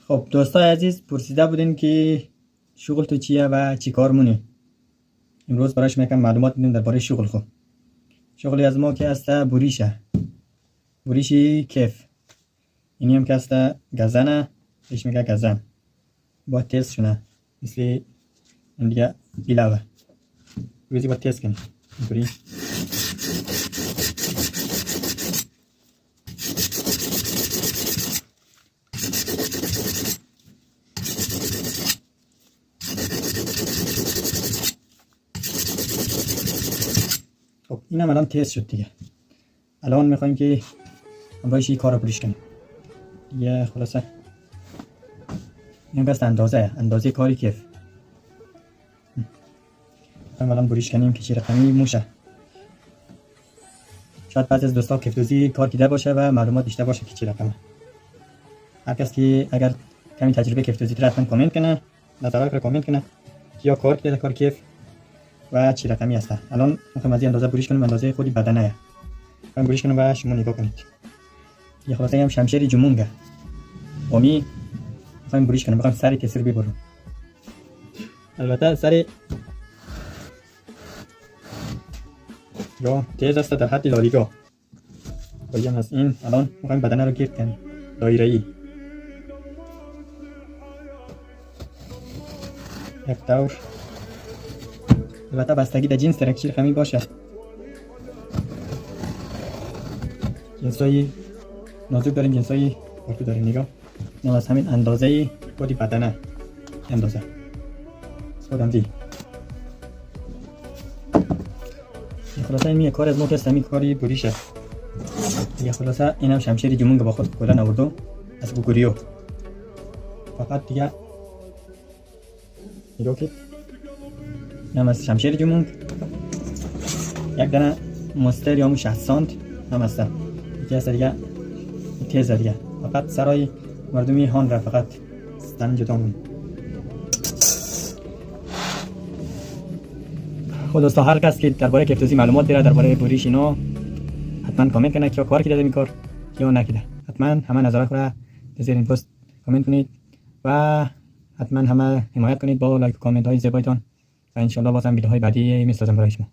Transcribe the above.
خب دوستای عزیز پرسیده بودین که شغل تو چیه و چی کار مونی. امروز برای شما یکم معلومات میدیم درباره شغل. خب شغلی از ما که هست بوریشه، بوریشی کیف. اینی هم که هست گزنه، بهش میگه گزن. با تست شونه مثل این دیگه بیلاوه. روزی با تست کنی اینطوری. خب این هم الان تست شد دیگه. الان میخوایم که همراهش این کار رو بریش کنیم دیگه. خلاصه این بست اندازه کاری کیف. الان بریش کنیم که چی رقمی موشه. شاید بعضی از دوستا کیف دوزی کار کرده باشه و معلومات بیشتر باشه که چی رقمه. هر کس که اگر کمی تجربه کیف دوزی داره حتما کامنت کنه، نظرات رو کامنت کنه که یا کار کرده کار کیف و چی رقمی هست. الان میخوام از این اندازه بریش کنم، اندازه خودی بدنه. میخوام بریش کنم و شما نگاه کنید. یه خلاصه هم شمشیر جمونگه. امی میخوام بریش کنم، میخوام سری کسر ببرم. البته سری یا تیز است در حد لالیگا. باید از این الان میخوام بدنه رو گرد کنیم دایره‌ای. یک دور. البته بستگی در جنس ترکشیر خمی باشه. جنسای نازک داریم، جنسای پارتو داریم. نگاه نه از همین اندازه بودی بدنه اندازه خودم دی. خلاصه این کار از ما که همین کاری بریشه دیگه. خلاصه اینم شمشیر جمونگ با خود کلا آوردم از گوگوریو. فقط دیگه نگاه کن اینم از شمشیر جمونگ. یک دانه مستر یا 60 سانت هم هست. یکی هست دیگه تیز دیگه. فقط سرای مردمی هان را فقط ستن جدا مون. خود دوستا هر کس که درباره کیف دوزی معلومات داره درباره بریش اینا حتما کامنت کنه که کار کرده این کار یا نکرده. حتما همه نظرات را زیر این پست کامنت کنید و حتما همه حمایت کنید با لایک و کامنت های زیبایتان و ان شاء الله بازم ویدیوهای بعدی میسازم برای شما.